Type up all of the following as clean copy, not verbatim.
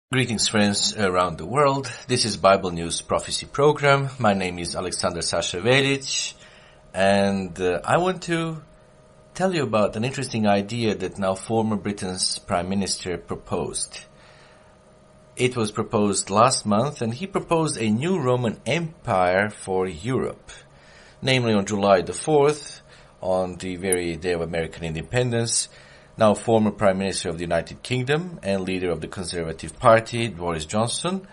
Greetings, friends around the world. This is Bible News Prophecy Program. My name is Alexander Sashevelic, and I want to tell you about an interesting idea that now former Britain's Prime Minister proposed. It was proposed last month, and he proposed a new Roman Empire for Europe, namely on July the 4th, on the very day of American independence. Now former Prime Minister of the United Kingdom and leader of the Conservative Party, Boris Johnson,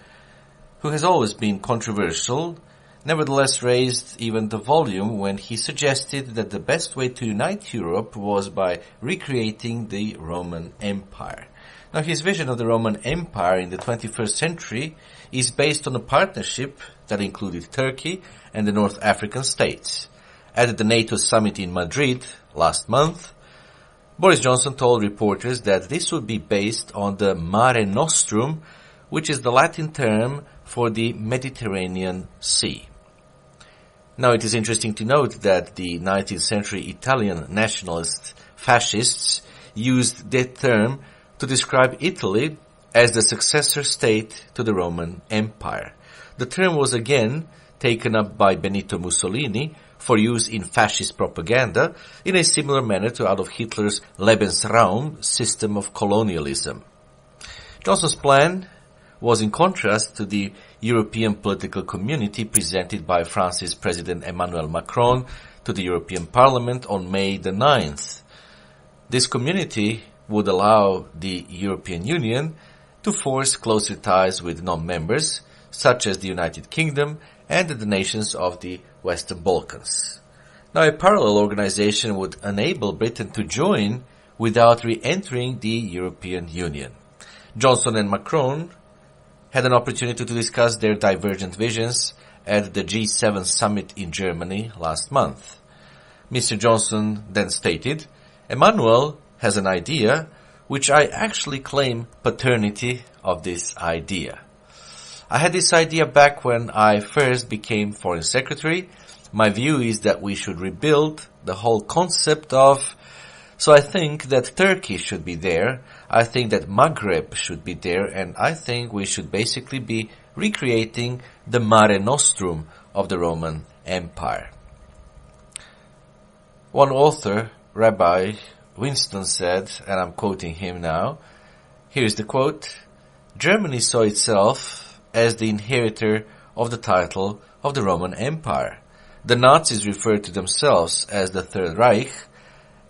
who has always been controversial, nevertheless raised even the volume when he suggested that the best way to unite Europe was by recreating the Roman Empire. Now his vision of the Roman Empire in the 21st century is based on a partnership that included Turkey and the North African states. At the NATO summit in Madrid last month, Boris Johnson told reporters that this would be based on the Mare Nostrum, which is the Latin term for the Mediterranean Sea. Now it is interesting to note that the 19th century Italian nationalist fascists used that term to describe Italy as the successor state to the Roman Empire. The term was again taken up by Benito Mussolini for use in fascist propaganda in a similar manner to Adolf Hitler's Lebensraum system of colonialism. Johnson's plan was in contrast to the European political community presented by France's President Emmanuel Macron to the European Parliament on May the 9th. This community would allow the European Union to force closer ties with non-members, such as the United Kingdom and the nations of the Western Balkans. Now, a parallel organization would enable Britain to join without re-entering the European Union. Johnson and Macron had an opportunity to discuss their divergent visions at the G7 summit in Germany last month. Mr. Johnson then stated, "Emmanuel has an idea, which I actually claim paternity of this idea. I had this idea back when I first became Foreign Secretary. My view is that we should rebuild the whole concept of, so I think that Turkey should be there, I think that Maghreb should be there, and I think we should basically be recreating the Mare Nostrum of the Roman Empire." One author, Rabbi Winston, said, and I'm quoting him now, here's the quote, "Germany saw itself as the inheritor of the title of the Roman Empire. The Nazis referred to themselves as the Third Reich,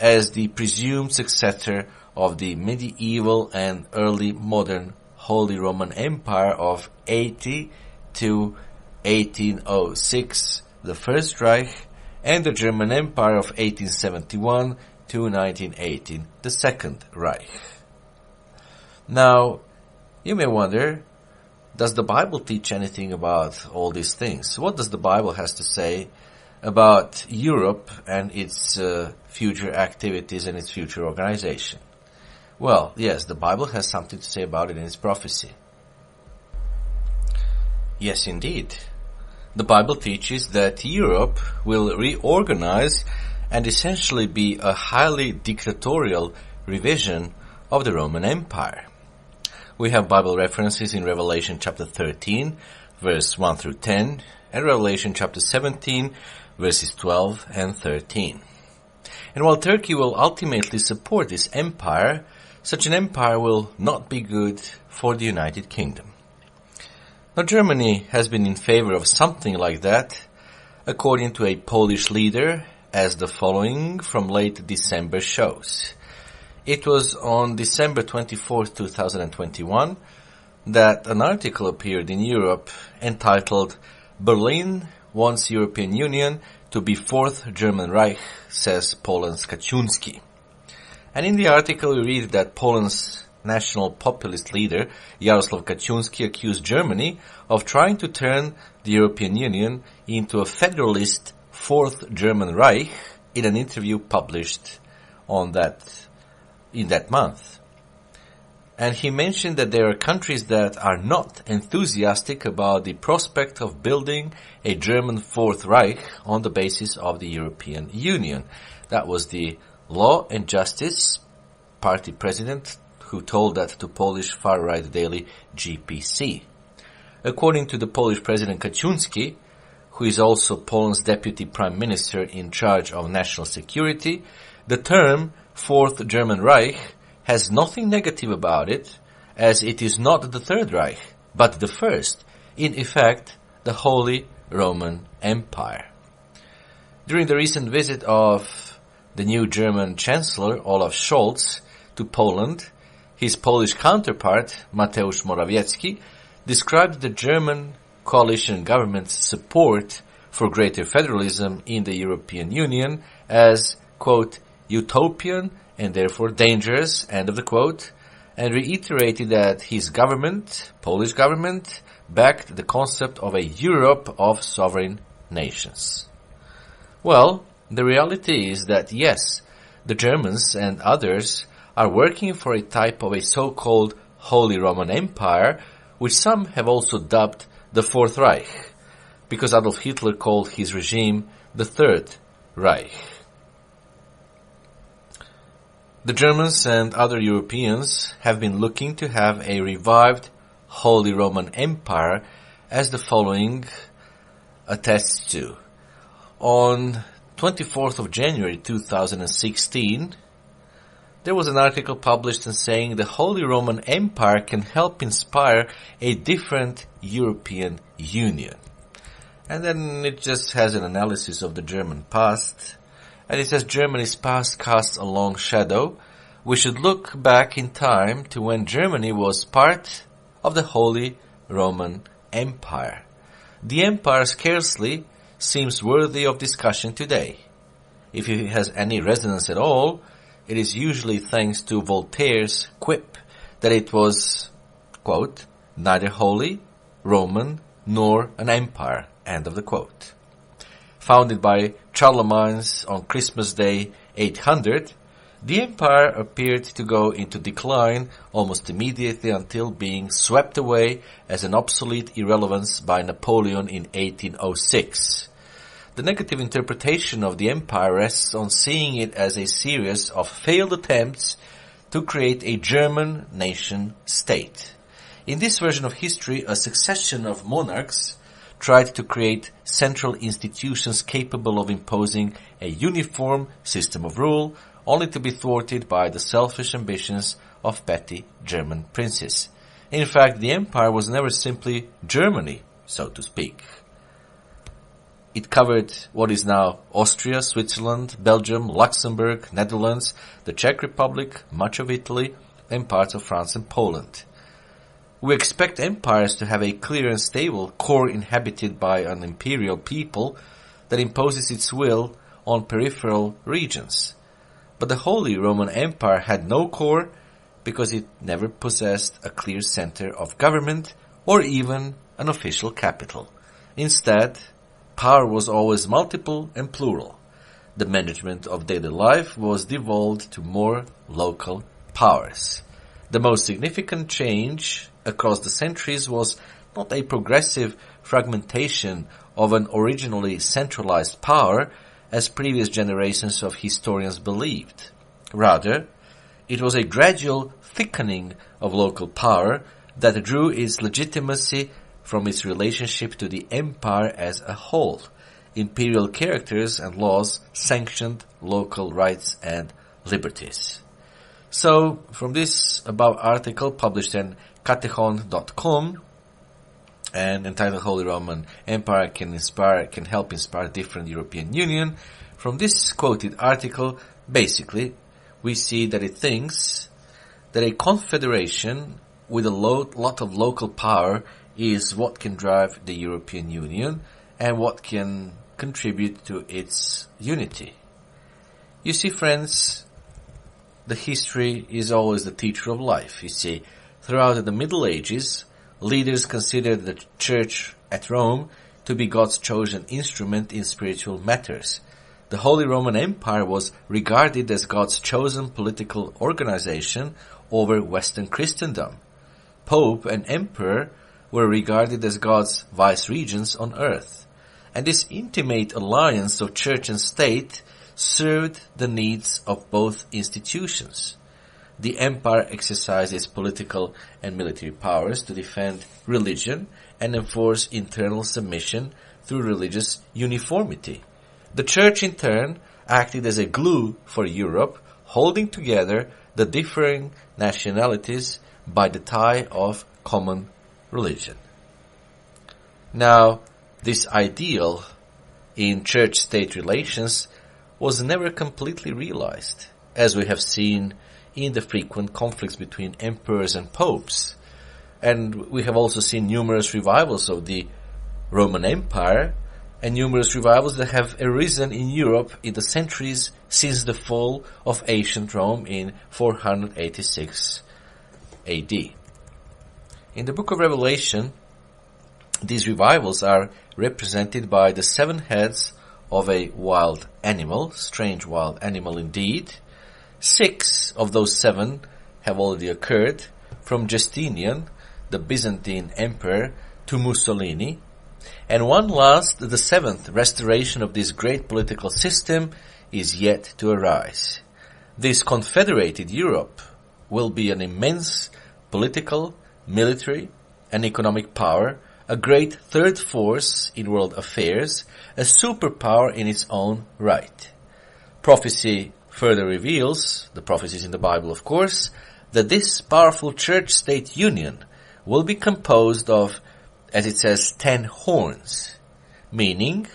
as the presumed successor of the medieval and early modern Holy Roman Empire of 80 to 1806, the First Reich, and the German Empire of 1871 to 1918, the Second Reich." Now, you may wonder, does the Bible teach anything about all these things? What does the Bible has to say about Europe and its future activities and its future organization? Well, yes, the Bible has something to say about it in its prophecy. Yes, indeed. The Bible teaches that Europe will reorganize and essentially be a highly dictatorial revision of the Roman Empire. We have Bible references in Revelation chapter 13, verse 1 through 10, and Revelation chapter 17, verses 12 and 13. And while Turkey will ultimately support this empire, such an empire will not be good for the United Kingdom. Now, Germany has been in favor of something like that, according to a Polish leader, as the following from late December shows. It was on December 24th, 2021, that an article appeared in Europe entitled, "Berlin Wants European Union to be Fourth German Reich, says Poland's Kaczynski." And in the article we read that Poland's national populist leader, Jarosław Kaczynski, accused Germany of trying to turn the European Union into a federalist Fourth German Reich in an interview published in that month. And he mentioned that there are countries that are not enthusiastic about the prospect of building a German Fourth Reich on the basis of the European Union. That was the Law and Justice Party president who told that to Polish far-right daily GPC. According to the Polish President Kaczynski, who is also Poland's deputy prime minister in charge of national security, the term Fourth German Reich has nothing negative about it, as it is not the Third Reich, but the first, in effect, the Holy Roman Empire. During the recent visit of the new German Chancellor, Olaf Scholz, to Poland, his Polish counterpart, Mateusz Morawiecki, described the German coalition government's support for greater federalism in the European Union as, quote, utopian and therefore dangerous, end of the quote, and reiterated that his government, Polish government, backed the concept of a Europe of sovereign nations. Well, the reality is that yes, the Germans and others are working for a type of a so-called Holy Roman Empire, which some have also dubbed the Fourth Reich, because Adolf Hitler called his regime the Third Reich. The Germans and other Europeans have been looking to have a revived Holy Roman Empire, as the following attests to. On 24th of January 2016, there was an article published saying the Holy Roman Empire can help inspire a different European Union. And then it just has an analysis of the German past. And it says Germany's past casts a long shadow. We should look back in time to when Germany was part of the Holy Roman Empire. The empire scarcely seems worthy of discussion today. If it has any resonance at all, it is usually thanks to Voltaire's quip that it was, quote, neither holy, Roman, nor an empire, end of the quote. Founded by Charlemagne on Christmas Day 800, the empire appeared to go into decline almost immediately until being swept away as an obsolete irrelevance by Napoleon in 1806. The negative interpretation of the empire rests on seeing it as a series of failed attempts to create a German nation-state. In this version of history, a succession of monarchs tried to create central institutions capable of imposing a uniform system of rule, only to be thwarted by the selfish ambitions of petty German princes. In fact, the empire was never simply Germany, so to speak. It covered what is now Austria, Switzerland, Belgium, Luxembourg, Netherlands, the Czech Republic, much of Italy, and parts of France and Poland. We expect empires to have a clear and stable core inhabited by an imperial people that imposes its will on peripheral regions. But the Holy Roman Empire had no core because it never possessed a clear center of government or even an official capital. Instead, power was always multiple and plural. The management of daily life was devolved to more local powers. The most significant change across the centuries was not a progressive fragmentation of an originally centralized power, as previous generations of historians believed. Rather, it was a gradual thickening of local power that drew its legitimacy from its relationship to the empire as a whole. Imperial characters and laws sanctioned local rights and liberties. So, from this above article published in katechon.com and entitled Holy Roman Empire can help inspire different European Union, from this quoted article, basically, we see that it thinks that a confederation with a lot of local power is what can drive the European Union and what can contribute to its unity. You see, friends, the history is always the teacher of life. You see, throughout the Middle Ages, leaders considered the Church at Rome to be God's chosen instrument in spiritual matters. The Holy Roman Empire was regarded as God's chosen political organization over Western Christendom. Pope and Emperor were regarded as God's vice-regents on earth. And this intimate alliance of church and state served the needs of both institutions. the empire exercised its political and military powers to defend religion and enforce internal submission through religious uniformity. The church, in turn, acted as a glue for Europe, holding together the differing nationalities by the tie of common religion. Now, this ideal in church-state relations was never completely realized, as we have seen in the frequent conflicts between emperors and popes. And we have also seen numerous revivals of the Roman Empire and numerous revivals that have arisen in Europe in the centuries since the fall of ancient Rome in 486 AD. In the book of Revelation, these revivals are represented by the 7 heads of a wild animal, strange wild animal indeed. 6 of those 7 have already occurred, from Justinian, the Byzantine emperor, to Mussolini, and one last, the 7th restoration of this great political system, is yet to arise. This confederated Europe will be an immense political, military, and economic power, a great third force in world affairs, a superpower in its own right. Prophecy further reveals, the prophecies in the Bible of course, that this powerful church-state union will be composed of, as it says, 10 horns, meaning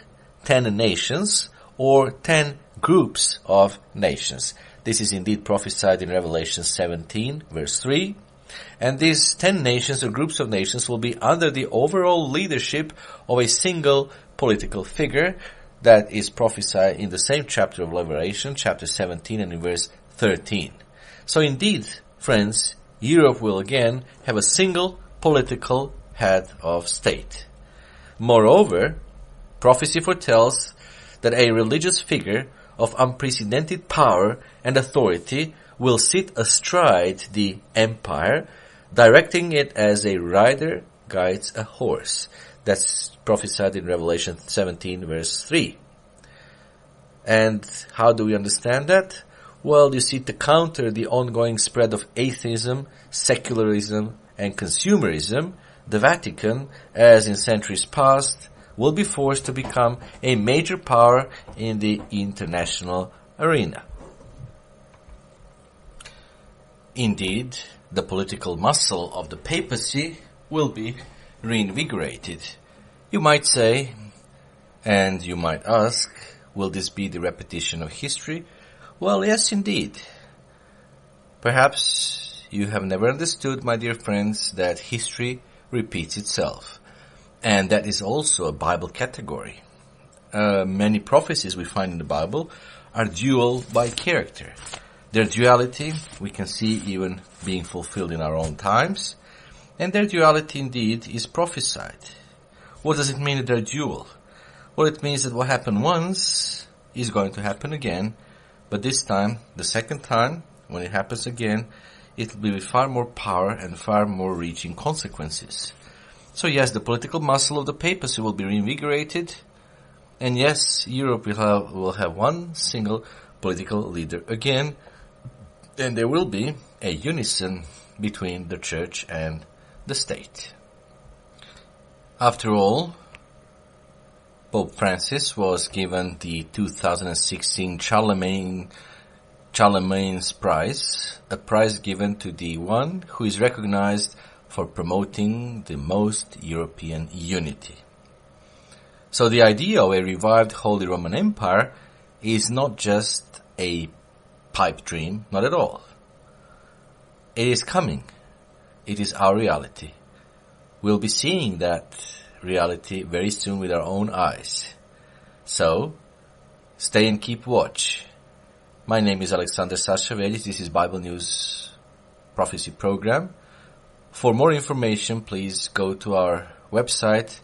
10 nations or 10 groups of nations. This is indeed prophesied in Revelation 17, verse 3. And these 10 nations or groups of nations will be under the overall leadership of a single political figure that is prophesied in the same chapter of Revelation, chapter 17 and in verse 13. So indeed, friends, Europe will again have a single political head of state. Moreover, prophecy foretells that a religious figure of unprecedented power and authority will sit astride the empire, directing it as a rider guides a horse. That's prophesied in Revelation 17 verse 3. And how do we understand that? Well, you see, to counter the ongoing spread of atheism, secularism, and consumerism, the Vatican, as in centuries past, will be forced to become a major power in the international arena. Indeed, the political muscle of the papacy will be reinvigorated. You might say, and you might ask, will this be the repetition of history? Well, yes, indeed. Perhaps you have never understood, my dear friends, that history repeats itself. And that is also a Bible category. Many prophecies we find in the Bible are dual by character. Their duality we can see even being fulfilled in our own times, and their duality indeed is prophesied. What does it mean that they're dual? Well, it means that what happened once is going to happen again, but this time, the second time, when it happens again, it will be with far more power and far more reaching consequences. So yes, the political muscle of the papacy will be reinvigorated, and yes, Europe will have one single political leader again, and there will be a unison between the church and the state. After all, Pope Francis was given the 2016 Charlemagne's Prize, a prize given to the one who is recognized for promoting the most European unity. So the idea of a revived Holy Roman Empire is not just a pipe dream, not at all. It is coming. It is our reality. We'll be seeing that reality very soon with our own eyes. So, stay and keep watch. My name is Alexander Sashavelis. This is Bible News Prophecy Program. For more information, please go to our website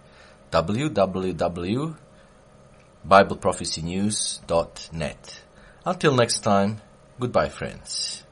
www.bibleprophecynews.net. Until next time, goodbye, friends.